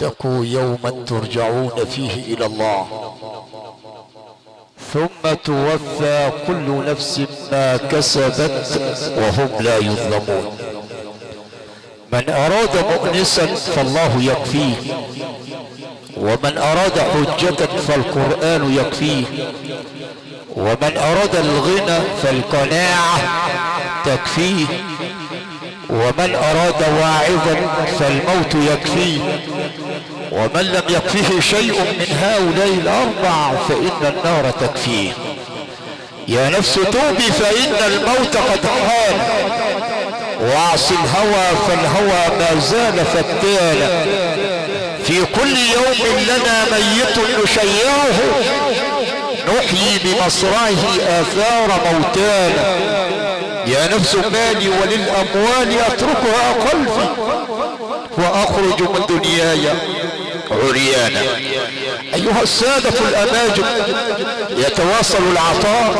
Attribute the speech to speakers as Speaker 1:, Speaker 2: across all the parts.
Speaker 1: واتقوا يوما ترجعون فيه الى الله ثم توفى كل نفس ما كسبت وهم لا يظلمون. من اراد مؤنسا فالله يكفيه، ومن اراد حجة فالقرآن يكفيه، ومن اراد الغنى فالقناعة تكفيه، ومن اراد واعظا فالموت يكفيه، ومن لم يكفيه شيء من هؤلاء الاربع فان النار تكفيه. يا نفس توبي فان الموت قد حان، واعص الهوى فالهوى ما زال فتانا. في كل يوم لنا ميت نشيعه، نحيي بمصرعه آثار موتانا. يا نفس مالي وللأموال أتركها خلفي، وأخرج من دنياي عريانا. أيها السادة الأماجد، يتواصل العطاء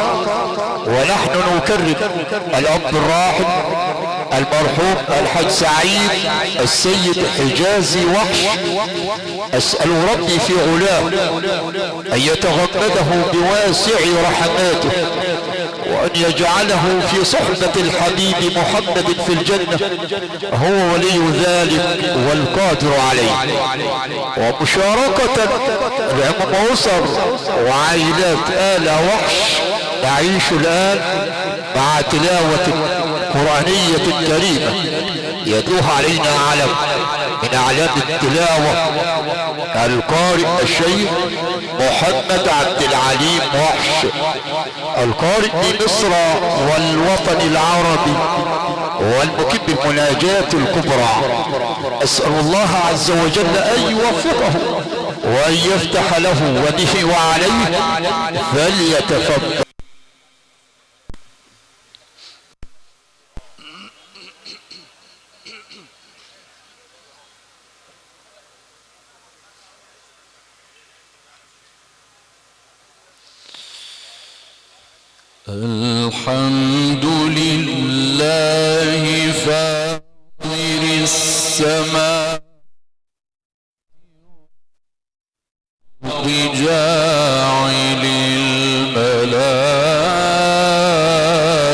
Speaker 1: ونحن نكرم الأب الراحل المرحوم الحاج سعيد السيد حجازي وحش. أسأل ربي في علاه أن يتغمده بواسع رحماته، وأن يجعله في صحبة الحبيب محمد في الجنة، هو ولي ذلك والقادر عليه. ومشاركة لعموم أسر وعائلات آل وحش نعيش الآن مع تلاوة قرآنية كريمة يدوها علينا علم من أعلام التلاوة القارئ الشيخ محمد عبد العليم وحش، القارئ بمصر والوطن العربي والمكب المناجاة الكبرى. أسأل الله عز وجل أن يوفقه وأن يفتح له وبه وعليه، فليتفضل.
Speaker 2: الحمد لله فاطر السماء جاعل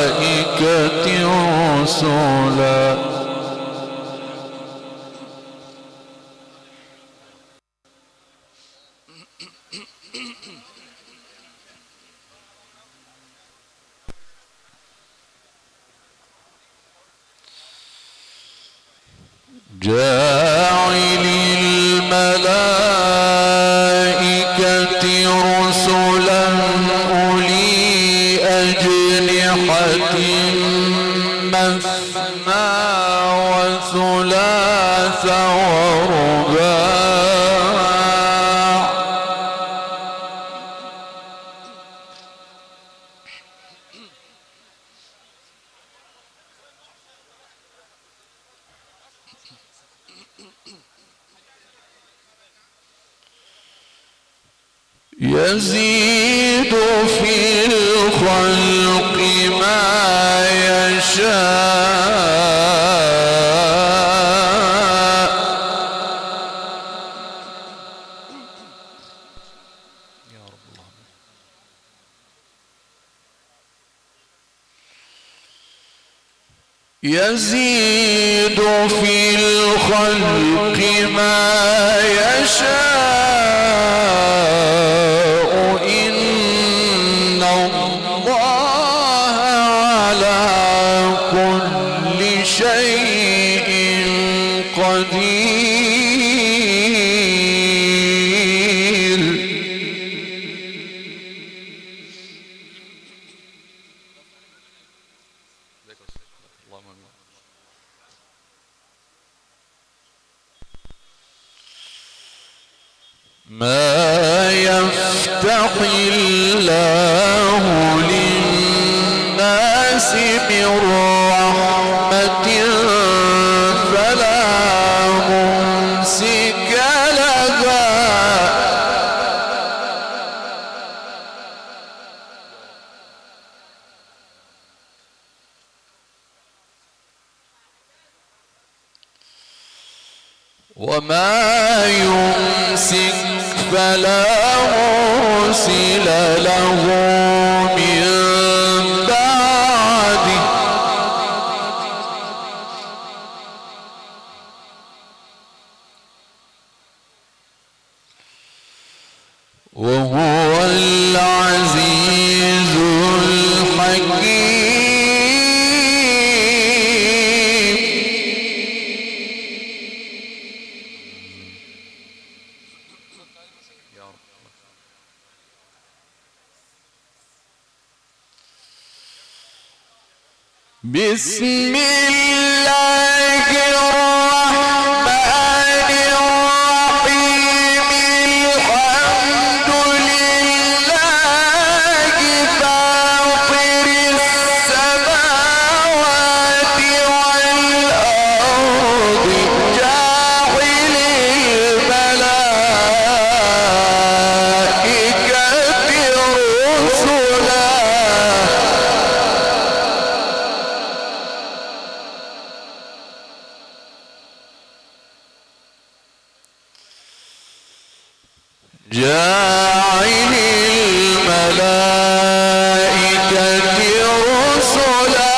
Speaker 2: الملائكة رسلا جاعل الملائكة رسلا أولي أجنحة مثنى وثلاث ورباع يزيد في الخلق ما يشاء يا رب اللهم يزيد في الخلق ما يشاء إن الله على كل شيء قدير. ما يفتح الله للناس من رحمة فلا ممسك لها وما يمسك فلا مرسل له من بعده وهو العزيز الحكيم. بسم الله الرحمن الرحيم. الحمد لله فاطر السماوات والأرض جاعل الملائكة رسلا جاعل الملائكة رسلا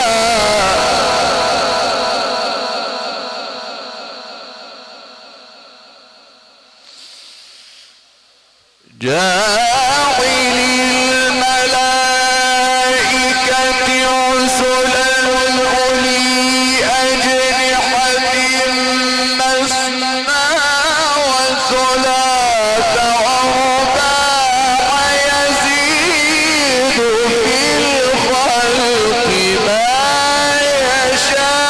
Speaker 2: جاعل الملائكة رسلا أولي أجنحة مثنى وثلاث ورباع يزيد في الخلق ما يشاء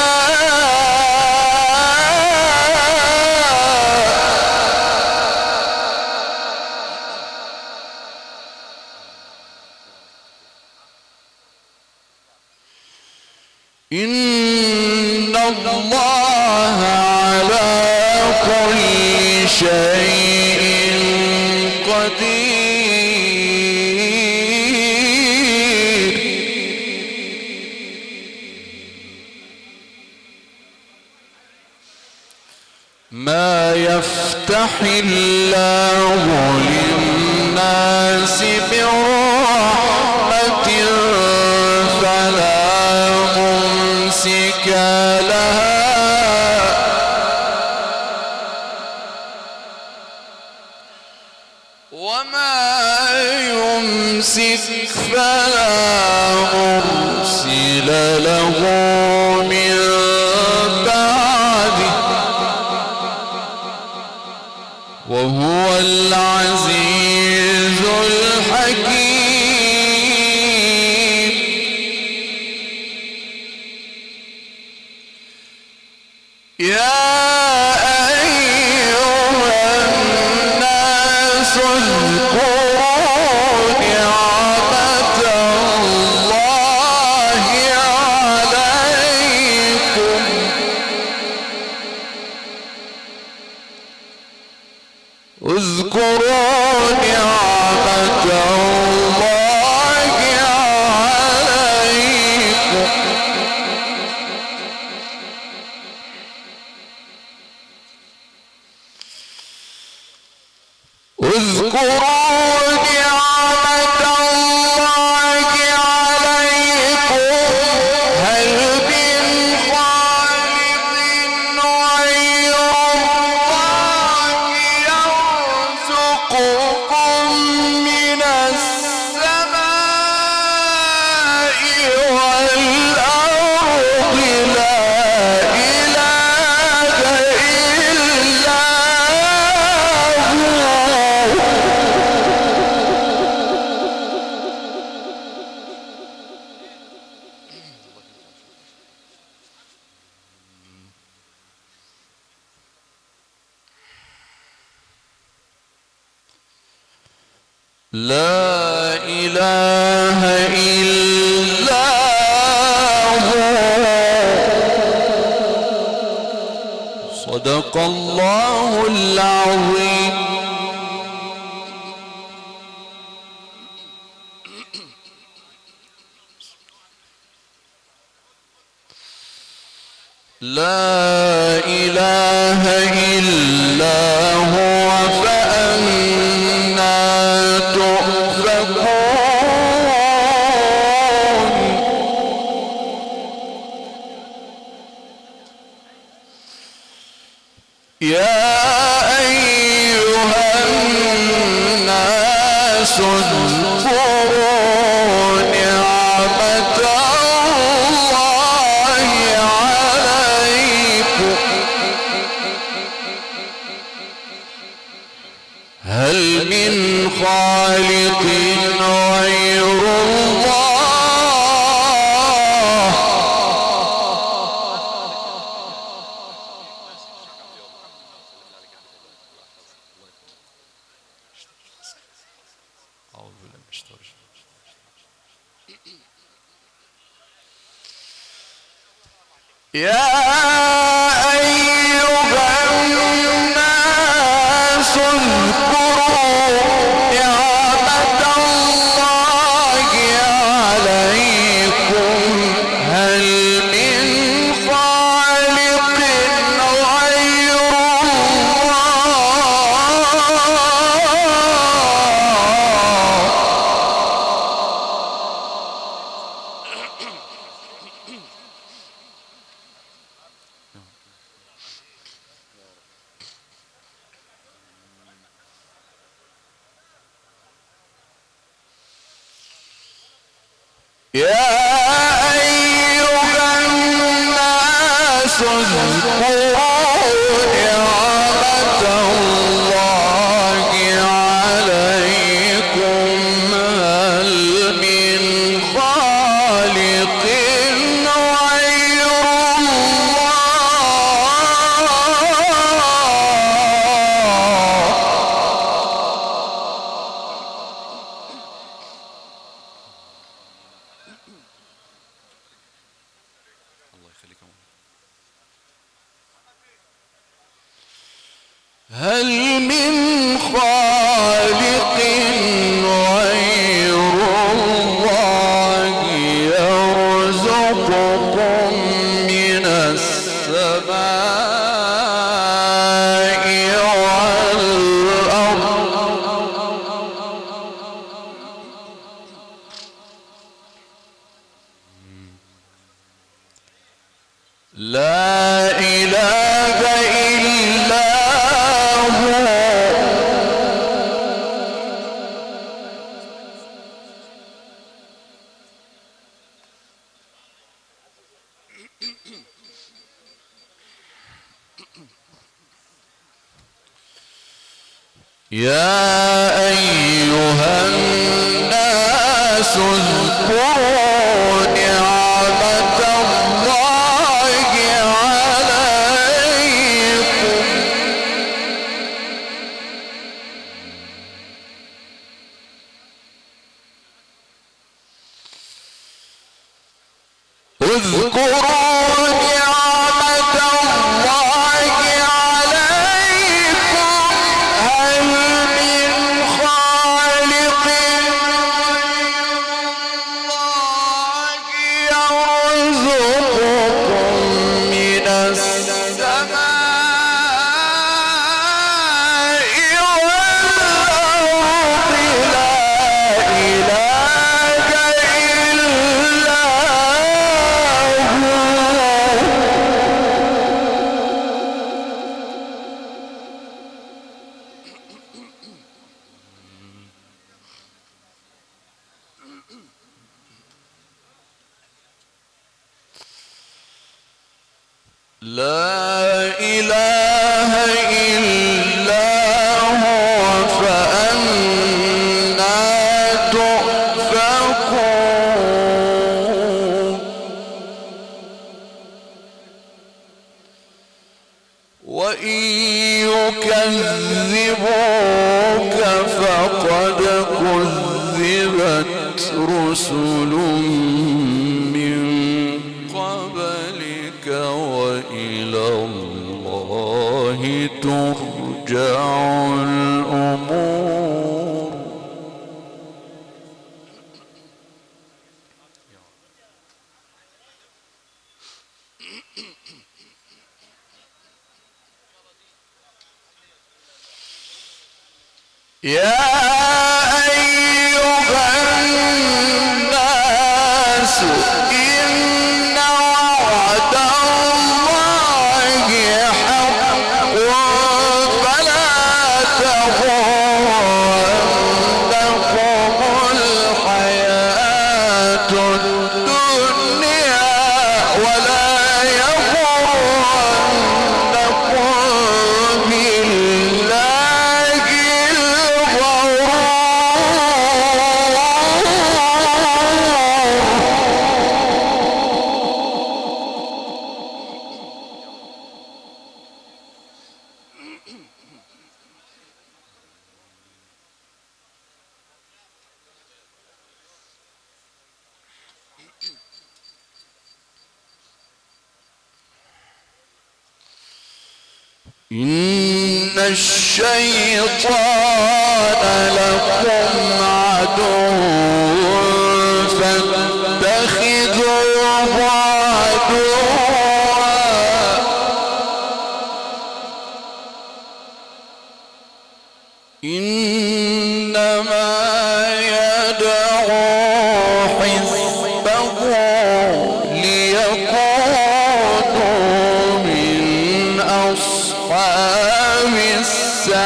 Speaker 2: إن الله على كل شيء قدير. ما يفتح الله للناس من رحمة فلا ممسك لها وما يمسك فلا مرسل له من بعده وهو العزيز الحكيم. يا أيها الناس اذكروا نعمة الله عليكم اذكروا نعمة الله عليكم اذكروا نعمة الله عليكم هل من خالق غير الله يرزقكم من السماء والأرض لا إله إلا لا إله إلا هو. صدق الله العظيم. لا إله إلا إلا هو فأنا تؤفكون. يا أيها الناس اذكروا نعمة الله عليكم هل من خالق غير الله يا أيها الناس اذكروا نعمة الله عليكم هل من خالق غير يا أيها الناس اذكروا نعمة الله عليكم هل من خالق غير هل من خالق غير الله يرزقكم من السماء والأرض لا إله إلا هو يا أيها الناس اذكروا نعمة الله عليكم اذكروا نعمة الله عليكم هل من خالق الله يرزقكم من السماء والأرض لا إله إلا لا إله إلا هو فأنا تؤفكون وإن يكذبوك فقد كذبت رسل من قبلك وإلى الله ترجع الأمور يا أيها الناس إن وعد الله حق فلا تغرنكم الحياة الدنيا ولا يغرنكم بالله الغرور. إن الشيطان لكم عدو فاتخذوه عدوا إنما يدعو حزبه ليكونوا من أصحاب السعير.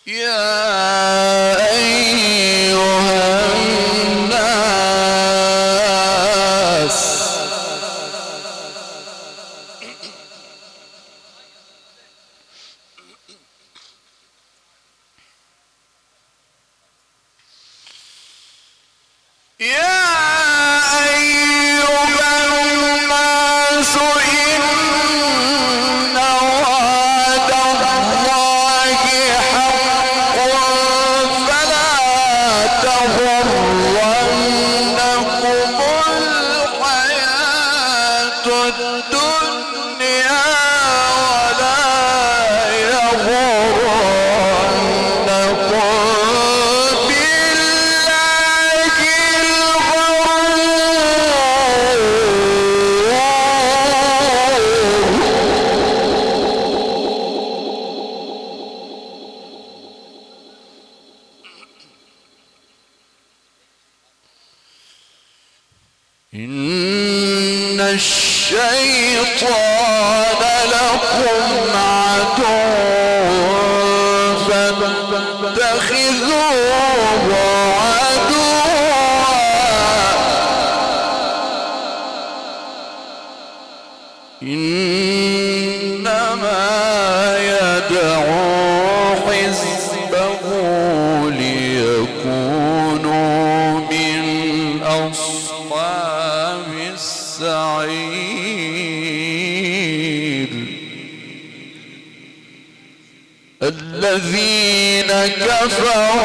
Speaker 2: يا أيها الناس يا أيها الناس إن وعد الله حق فلا تغرنكم الحياة الدنيا ولا يغرنكم إن الشيطان لكم عدو فاتخذوه عدوا إنما يدعو حزبه ليكونوا من أصحاب السعير. الذين كفروا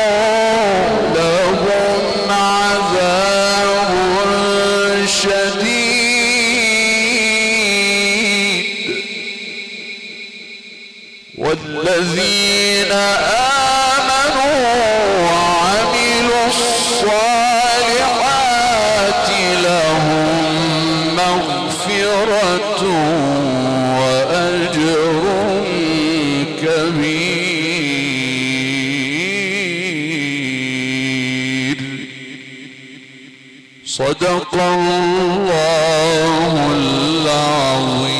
Speaker 2: لهم عذاب شديد والذين آمنوا وعملوا الصالحات لهم مغفرة وأجر كبير. صدق الله العظيم.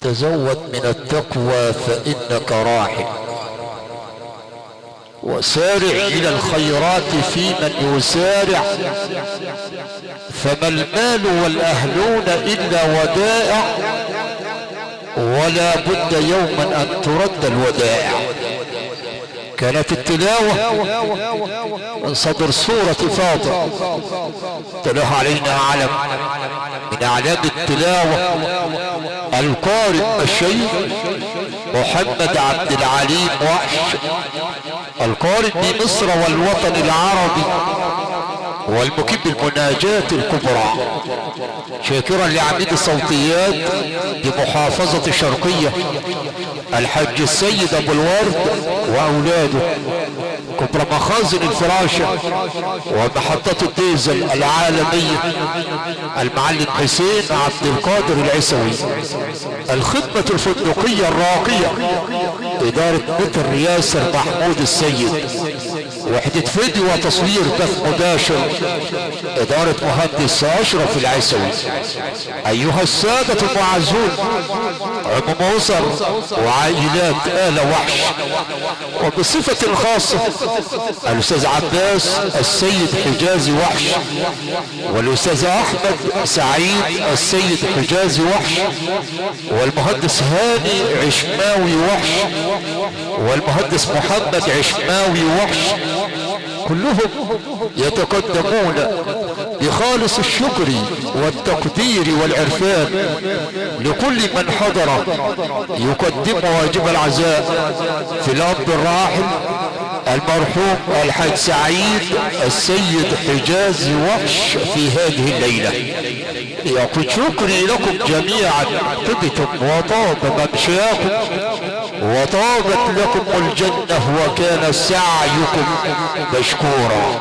Speaker 1: تزود من التقوى فإنك راحل، وسارع إلى الخيرات في من يسارع، فما المال والأهلون إلا ودائع، ولا بد يوما أن ترد الودائع. كانت التلاوة من صدر سورة فاطر تلوها علينا علم من أعلام التلاوة القارئ الشيخ محمد عبد العليم وحش، القارئ بمصر والوطن العربي والمقيم بالمناجاة الكبرى، شاكرا لعميد الصوتيات بمحافظة الشرقية الحاج السيد ابو الورد واولاده، كبرى مخازن الفراشة ومحطة الديزل العالمية المعلم حسين عبد القادر العيسوي، الخدمة الفندقية الراقية إدارة متر ياسر محمود السيد، وحدة فيديو وتصوير بث مباشر إدارة مهندس أشرف العيسوي. أيها السادة المعزون، عموم أسر وعائلات آل وحش، وبصفة خاصة الأستاذ عباس السيد حجازي وحش، والأستاذ أحمد سعيد السيد حجازي وحش، والمهندس هاني عشماوي وحش، والمهندس محمد عشماوي وحش، كلهم يتقدمون بخالص الشكر والتقدير والعرفان لكل من حضر يقدم واجب العزاء في الأب الراحل المرحوم الحاج سعيد السيد حجازي وحش في هذه الليلة. يقول شكري لكم جميعا، طبتم وطاب ممشاكم وطابت لكم الجنة وكان سعيكم مشكورا.